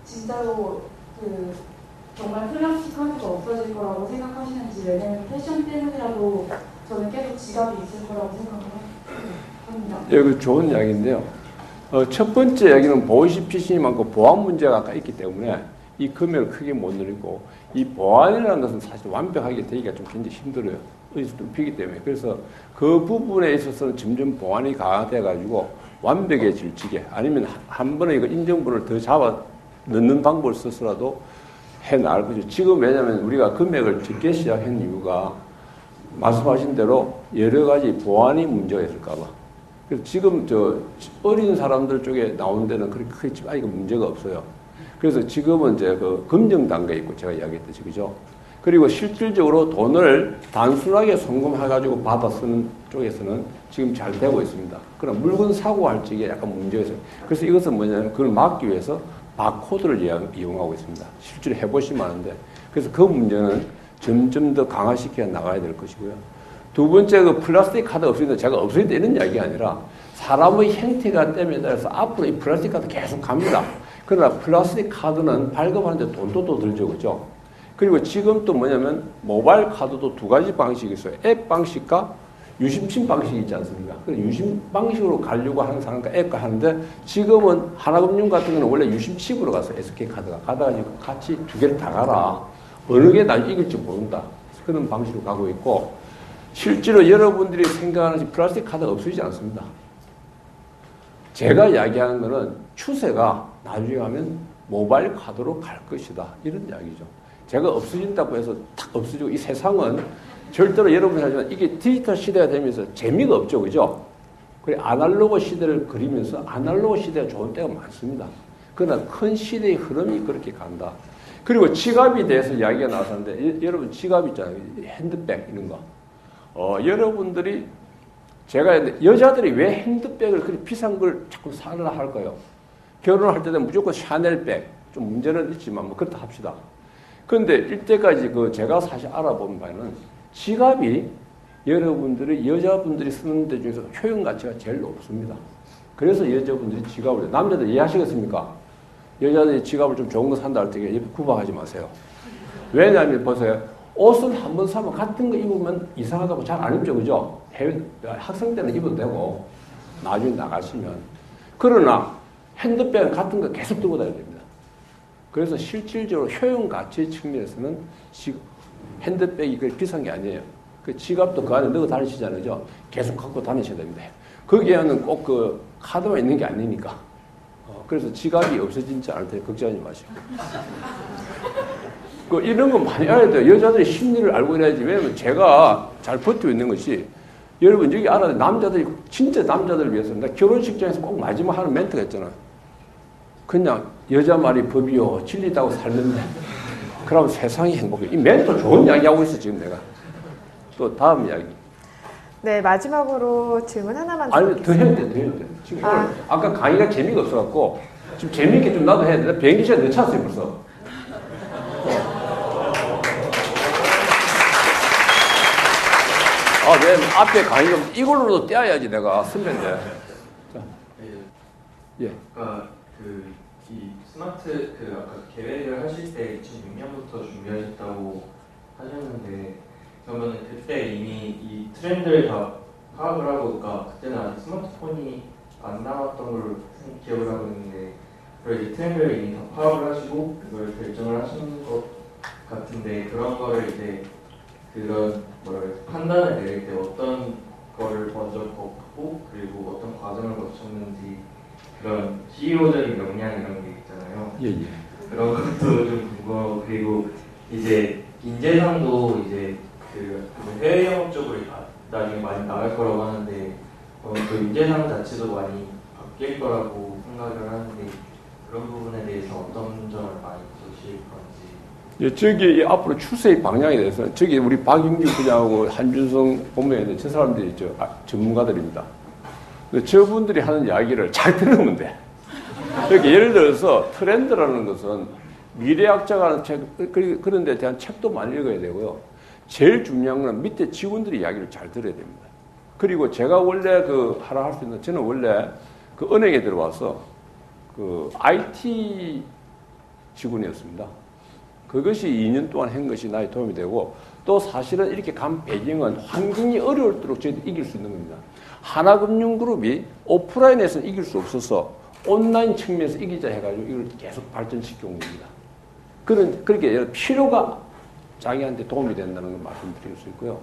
진짜로 정말 플라스틱 카드가 없어질 거라고 생각하시는지. 왜냐면 패션 때문이라도 저는 계속 지갑이 있을 거라고 생각을 합니다. 예, 그 좋은 이야기인데요. 첫 번째 이야기는 보이스피싱이 많고 보안 문제가 아까 있기 때문에 이 금액을 크게 못 늘리고 이 보안이라는 것은 사실 완벽하게 되기가 좀 굉장히 힘들어요. 의식이 좁히기 때문에. 그래서 그 부분에 있어서는 점점 보안이 강화돼가지고 완벽해질지게 아니면 한 번에 이거 인증번호를 더 잡아 넣는 방법을 써서라도 해나갈 거죠. 지금 왜냐하면 우리가 금액을 적게 시작한 이유가 말씀하신 대로 여러 가지 보안이 문제가 있을까 봐. 그래서 지금 어린 사람들 쪽에 나온 데는 그렇게 크게 이거 문제가 없어요. 그래서 지금은 이제 그 검증 단계에 있고 제가 이야기했듯이 그죠. 그리고 실질적으로 돈을 단순하게 송금해가지고 받아 쓰는 쪽에서는 지금 잘 되고 있습니다. 그러나 물건 사고 할 적에 약간 문제가 있어요. 그래서 이것은 뭐냐면 그걸 막기 위해서 바코드를 이용하고 있습니다. 실제로 해보시면 아는데. 그래서 그 문제는 점점 더 강화시켜 나가야 될 것이고요. 두 번째 그 플라스틱 카드 없으니까 제가 없어야 되는 이야기가 아니라 사람의 행태가 땜에 따라서 앞으로 이 플라스틱 카드 계속 갑니다. 그러나 플라스틱 카드는 발급하는데 돈도 또 들죠, 그죠? 그리고 지금 또 뭐냐면 모바일 카드도 두 가지 방식이 있어요. 앱 방식과 유심칩 방식이 있지 않습니까? 그 유심 방식으로 가려고 하는 사람과 앱과 하는데 지금은 하나금융 같은 경우는 원래 유심칩으로 갔어요. SK카드가. 가다가지고 같이 두 개를 다 가라. 어느 게 날 이길지 모른다. 그런 방식으로 가고 있고 실제로 여러분들이 생각하는 플라스틱 카드가 없어지지 않습니다. 제가 이야기하는 거는 추세가 나중에 가면 모바일 카드로 갈 것이다. 이런 이야기죠. 제가 없어진다고 해서 탁 없어지고 이 세상은 절대로 여러분이 하지만 이게 디지털 시대가 되면서 재미가 없죠. 그죠? 그래 아날로그 시대를 그리면서 아날로그 시대가 좋은 때가 많습니다. 그러나 큰 시대의 흐름이 그렇게 간다. 그리고 지갑에 대해서 이야기가 나왔었는데 여러분 지갑 있잖아요. 핸드백 이런 거. 여러분들이 제가 여자들이 왜 핸드백을 그렇게 비싼 걸 자꾸 사려 할까요? 결혼할 때는 무조건 샤넬백. 좀 문제는 있지만 뭐 그렇다 합시다. 그런데 이때까지 제가 사실 알아본 바에는 지갑이 여러분들이 여자분들이 쓰는 데 중에서 효용 가치가 제일 높습니다. 그래서 여자분들이 지갑을 남자들 이해하시겠습니까? 여자들이 지갑을 좀 좋은 거 산다 할 때 구박하지 마세요. 왜냐하면 보세요. 옷을 한번 사면 같은 거 입으면 이상하다고 잘 안 입죠. 그죠? 학생 때는 입어도 되고 나중에 나가시면. 그러나 핸드백은 같은 거 계속 들고 다녀야 됩니다. 그래서 실질적으로 효용 가치 측면에서는 핸드백이 그렇게 비싼 게 아니에요. 그 지갑도 그 안에 넣어 다니시잖아요. 그죠? 계속 갖고 다니셔야 됩니다. 거기에는 꼭 카드만 있는 게 아니니까. 그래서 지갑이 없어지지 않을 때 걱정하지 마시고. 이런 거 많이 알아야 돼요. 여자들의 심리를 알고 이래야지. 왜냐면 제가 잘 버티고 있는 것이 여러분 여기 알아야 돼. 남자들이 진짜 남자들을 위해서 나 결혼식장에서 꼭 마지막 하는 멘트가 있잖아요. 그냥 여자 말이 법이요 진리다고 살는데 그러면 세상이 행복해. 이 멘트 좋은 이야기 하고 있어 지금 내가. 또 다음 이야기. 네, 마지막으로 질문 하나만 아니 더 해야 돼. 지금 오늘 아까 강의가 재미가 없어갖고 지금 재미있게 좀 나도 해야 돼. 비행기 시간 늦췄어요 벌써. 왜 앞에 강의가 이걸로도 떼어야지 내가 선배인데. 자, 예. 이 스마트 아까 계획을 하실 때 2006년부터 준비하셨다고 하셨는데 그러면 그때 이미 이 트렌드를 다 파악을 하고 그러니까 그때는 아직 스마트폰이 안 나왔던 걸로 기억을 하고 있는데 그걸 이제 트렌드를 이미 다 파악을 하시고 그걸 결정을 하신 것 같은데 그런 거를 이제 그런 판단을 내릴 때 어떤 거를 먼저 걷고 그리고 어떤 과정을 거쳤는지 그런 CEO적인 역량 이런 게 있잖아요. 예. 그런 것도 좀 궁금하고 그리고 이제 인재상도 이제 해외 영업 쪽으로 나중에 많이 나갈 거라고 하는데 그 인재상 자체도 많이 바뀔 거라고 생각을 하는데 그런 부분에 대해서 어떤 점을 많이 보실 건지. 예, 저기 앞으로 추세의 방향에 대해서 저기 우리 박윤규 부장하고 한준성 본부장인데 저 사람들이 전문가들입니다. 저분들이 하는 이야기를 잘 들으면 돼. 그러니까 예를 들어서 트렌드라는 것은 미래학자가 하는 책, 그런 데 대한 책도 많이 읽어야 되고요. 제일 중요한 건 밑에 직원들의 이야기를 잘 들어야 됩니다. 그리고 제가 원래 하라 할 수 있는, 저는 원래 은행에 들어와서 IT 직원이었습니다. 그것이 2년 동안 한 것이 나에 도움이 되고 또 사실은 이렇게 간 배경은 환경이 어려울수록 저희도 이길 수 있는 겁니다. 하나금융그룹이 오프라인에서는 이길 수 없어서 온라인 측면에서 이기자 해가지고 이걸 계속 발전시켜 온 겁니다. 그렇게 필요가 자기한테 도움이 된다는 걸 말씀드릴 수 있고요.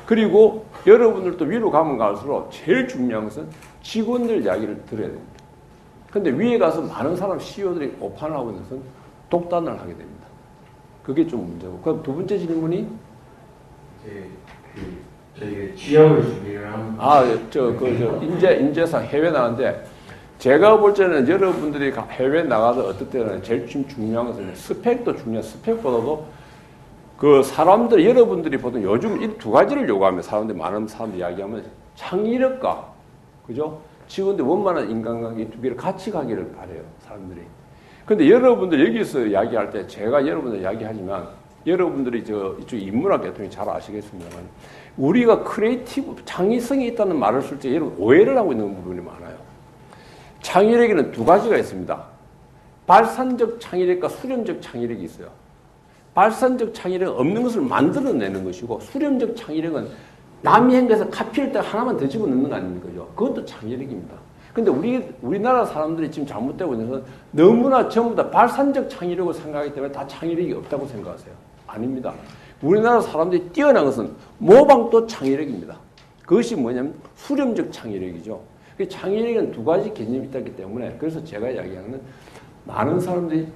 그리고 여러분들도 위로 가면 갈수록 제일 중요한 것은 직원들 이야기를 들어야 됩니다. 그런데 위에 가서 많은 사람 CEO들이 오판을 하고 있는 것은 독단을 하게 됩니다. 그게 좀 문제고. 그럼 두 번째 질문이? 저희가 취업을 준비를 하는 인재상 해외 나가는데 제가 볼 때는 여러분들이 해외 나가서 어떨 때는 제일 중요한 것은 스펙도 중요한 스펙보다도 사람들 여러분들이 보통 요즘 이 두 가지를 요구하면 많은 사람들이 이야기하면 창의력과 그죠? 직원들 원만한 인간관계 두 개를 같이 가기를 바래요 사람들이. 근데 여러분들 여기서 이야기할 때 제가 여러분들 이야기하지만 여러분들이 이쪽 인문학 계통이 잘 아시겠습니다만 우리가 크리에이티브 창의성이 있다는 말을 쓸 때 여러분 오해를 하고 있는 부분이 많아요. 창의력에는 두 가지가 있습니다. 발산적 창의력과 수렴적 창의력이 있어요. 발산적 창의력은 없는 것을 만들어내는 것이고 수렴적 창의력은 남이 한 것에서 카피를 딱 하나만 더 집어넣는 거 아닙니까? 그것도 창의력입니다. 근데 우리나라 사람들이 지금 잘못되고 있는 것은 너무나 전부 다 발산적 창의력을 생각하기 때문에 다 창의력이 없다고 생각하세요. 아닙니다. 우리나라 사람들이 뛰어난 것은 모방도 창의력입니다. 그것이 뭐냐면 수렴적 창의력이죠. 창의력은 두 가지 개념이 있기 때문에 그래서 제가 이야기하는 많은 사람들이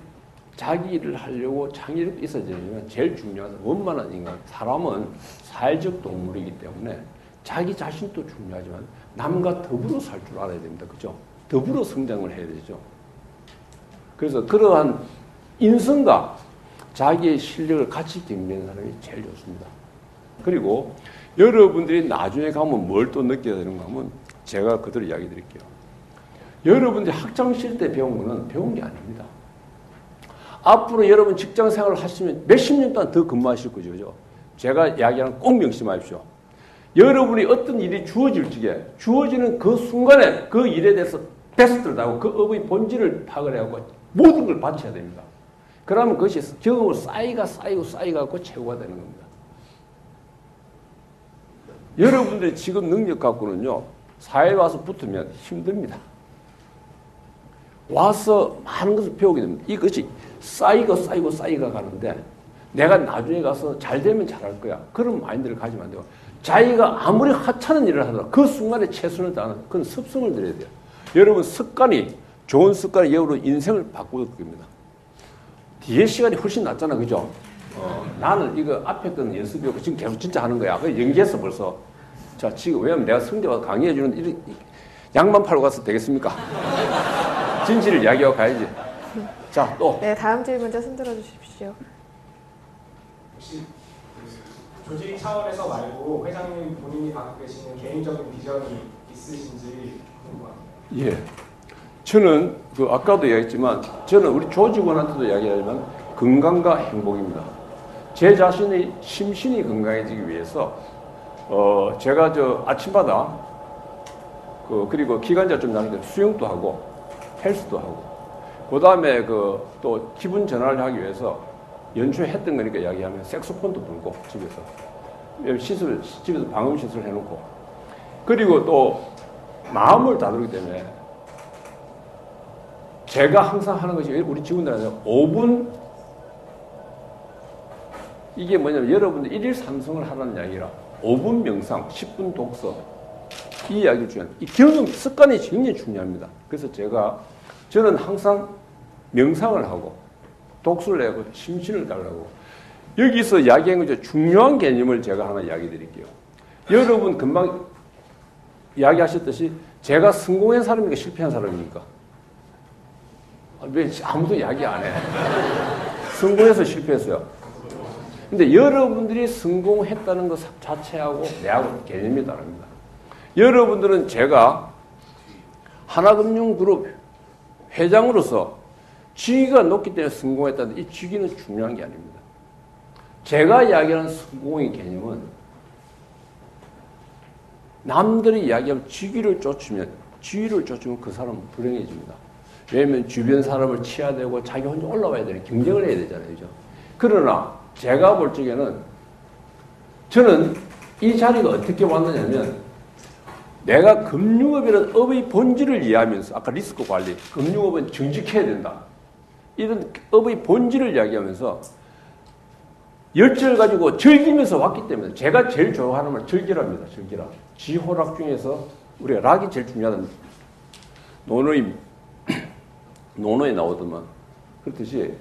자기 일을 하려고 창의력도 있어야 되지만 제일 중요한 원만한 인간, 사람은 사회적 동물이기 때문에 자기 자신도 중요하지만 남과 더불어 살 줄 알아야 됩니다. 그죠? 더불어 성장을 해야 되죠. 그래서 그러한 인성과 자기의 실력을 같이 경비하는 사람이 제일 좋습니다. 그리고 여러분들이 나중에 가면 뭘 또 느껴야 되는가 하면 제가 그대로 이야기 드릴게요. 여러분들이 학창시절 때 배운 거는 배운 게 아닙니다. 앞으로 여러분 직장 생활을 하시면 몇십 년 동안 더 근무하실 거죠. 그죠? 제가 이야기하는 꼭 명심하십시오. 여러분이 어떤 일이 주어질 적에 주어지는 그 순간에 그 일에 대해서 베스트를 다하고 그 업의 본질을 파악을 해갖고 모든 걸 바쳐야 됩니다. 그러면 그것이 경험을 쌓이고 최고가 되는 겁니다. 여러분들이 지금 능력 갖고는요, 사회에 와서 붙으면 힘듭니다. 와서 많은 것을 배우게 됩니다. 이것이 쌓이고 가는데 내가 나중에 가서 잘 되면 잘할 거야. 그런 마인드를 가지면 안 되고 자기가 아무리 하찮은 일을 하더라도 그 순간에 최선을 다하는 그런 습성을 들여야 돼요. 여러분 습관이 좋은 습관이 여러분 인생을 바꾸을 겁니다. 뒤에 시간이 훨씬 낫잖아. 그죠? 나는 이거 앞에 건 연습이었고 지금 계속 진짜 하는 거야. 그래서 연기했어 벌써. 자, 지금 왜냐면 내가 성대와 강의해주는 양만 팔고 가서 되겠습니까? 진실을 이야기하고 가야지. 자, 또. 네, 다음 질문자 손들어 주십시오. 혹시 조직 차원에서 말고 회장님 본인이 갖고 계시는 개인적인 비전이 있으신지 궁금합니다. 예. 저는 아까도 이야기했지만 저는 우리 조직원한테도 이야기하지만 건강과 행복입니다. 제 자신의 심신이 건강해지기 위해서 제가 아침마다 그리고 기간제 좀 나는데 수영도 하고 헬스도 하고 그 다음에 또 기분 전환을 하기 위해서 연초에 했던 거니까 이야기하면 색소폰도 불고 집에서 집에서 방음 시설 해놓고 그리고 또 마음을 다루기 때문에 제가 항상 하는 것이 우리 직원들한테 5분 이게 뭐냐면 여러분들 1일 3성을 하라는 이야기라 5분 명상, 10분 독서 이 이야기를 중요합니다. 이 경험, 습관이 굉장히 중요합니다. 그래서 저는 항상 명상을 하고 독서를 하고 심신을 달라고 여기서 이야기한 거죠. 중요한 개념을 제가 하나 이야기 드릴게요. 여러분 금방 이야기하셨듯이 제가 성공한 사람입니까? 실패한 사람입니까? 왜 아무도 이야기 안 해? 성공해서 실패했어요. 근데 여러분들이 성공했다는 것 자체하고 내하고 개념이 다릅니다. 여러분들은 제가 하나금융그룹 회장으로서 직위가 높기 때문에 성공했다는데 이 직위는 중요한 게 아닙니다. 제가 이야기하는 성공의 개념은 남들이 이야기하면 직위를 쫓으면 그 사람은 불행해집니다. 왜냐하면 주변 사람을 치야되고 자기 혼자 올라와야 되는 경쟁을 해야 되잖아요. 그죠? 그러나 제가 볼 적에는 저는 이 자리가 어떻게 왔느냐면 내가 금융업이라는 업의 본질을 이해하면서 아까 리스크 관리, 금융업은 정직해야 된다. 이런 업의 본질을 이야기하면서 열정을 가지고 즐기면서 왔기 때문에 제가 제일 좋아하는 말 즐기랍니다. 즐기라. 지호락 중에서 우리가 락이 제일 중요하다는 논어에 나오더만 그렇듯이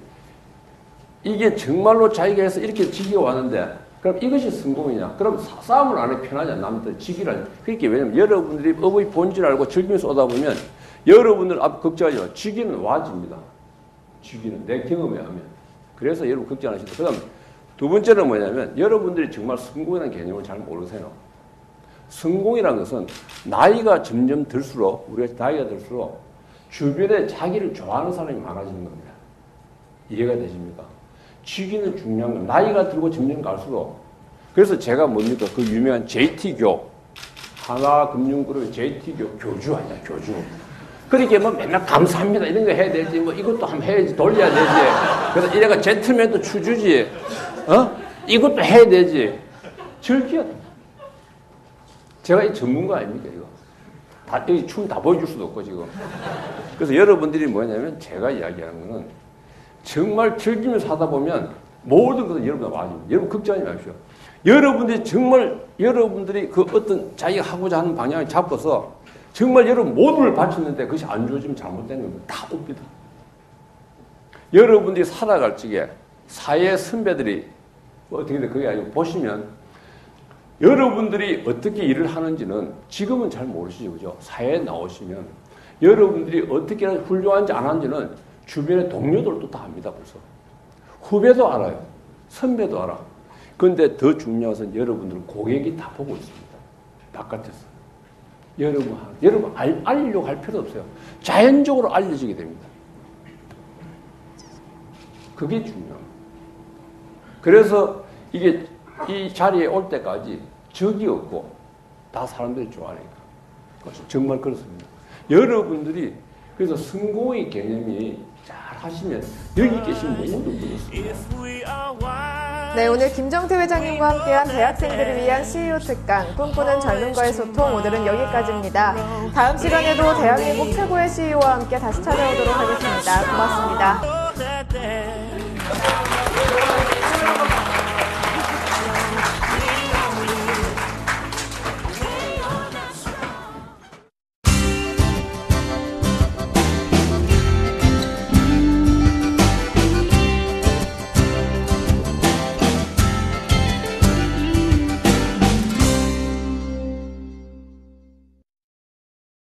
이게 정말로 자기가 해서 이렇게 지겨왔는데 그럼 이것이 성공이냐? 그럼 싸움을 안 해 편하냐? 남들 지기라. 그렇게 왜냐면 여러분들이 업의 본질을 알고 즐기면서 오다 보면 여러분들 걱정하지 마. 지기는 와집니다. 지기는 내 경험에 하면. 그래서 여러분 걱정하시다. 그 다음 두 번째는 뭐냐면 여러분들이 정말 성공이라는 개념을 잘 모르세요. 성공이라는 것은 나이가 점점 들수록 우리가 나이가 들수록 주변에 자기를 좋아하는 사람이 많아지는 겁니다. 이해가 되십니까? 직위는 중요한 거예요. 나이가 들고 점점 갈수록. 그래서 제가 뭡니까? 그 유명한 JT교, 하나금융그룹의 JT교 교주 아니야, 교주. 그렇게 뭐 맨날 감사합니다 이런 거 해야 되지, 뭐 이것도 한번 해야지, 돌려야 되지. 그래서 이래가 젠틀맨도 추주지, 이것도 해야 되지. 즐겨야 됩니다. 제가 이 전문가 아닙니까, 이거? 다, 여기 춤 다 보여줄 수도 없고, 지금. 그래서 여러분들이 뭐냐면, 제가 이야기하는 거는, 정말 즐기면서 하다 보면, 모든 것은 여러분들 맞습니다. 여러분, 걱정하지 마십시오. 여러분들이 정말, 여러분들이 그 어떤 자기가 하고자 하는 방향을 잡고서, 정말 여러분 모두를 바쳤는데, 그것이 안 좋아지면 잘못된 겁니다. 다 옵니다. 여러분들이 살아갈 적에, 사회 선배들이, 어떻게 돼, 그게 아니고, 보시면, 여러분들이 어떻게 일을 하는지는 지금은 잘 모르시죠. 그죠? 사회에 나오시면 여러분들이 어떻게 훌륭한지 안 하는지는 주변의 동료들도 다 압니다. 벌써. 후배도 알아요. 선배도 알아. 그런데 더 중요한 것은 여러분들은 고객이 다 보고 있습니다. 바깥에서. 여러분 알리려고 할 필요 없어요. 자연적으로 알려지게 됩니다. 그게 중요합니다. 그래서 이게 이 자리에 올 때까지 적이 없고 다 사람들이 좋아하니까. 정말 그렇습니다. 여러분들이 그래서 성공의 개념이 잘 하시면 여기 계신 모든 분이 네, 오늘 김정태 회장님과 함께한 대학생들을 위한 CEO 특강 꿈꾸는 젊은과의 소통, 오늘은 여기까지입니다. 다음 시간에도 대한민국 최고의 CEO와 함께 다시 찾아오도록 하겠습니다. 고맙습니다.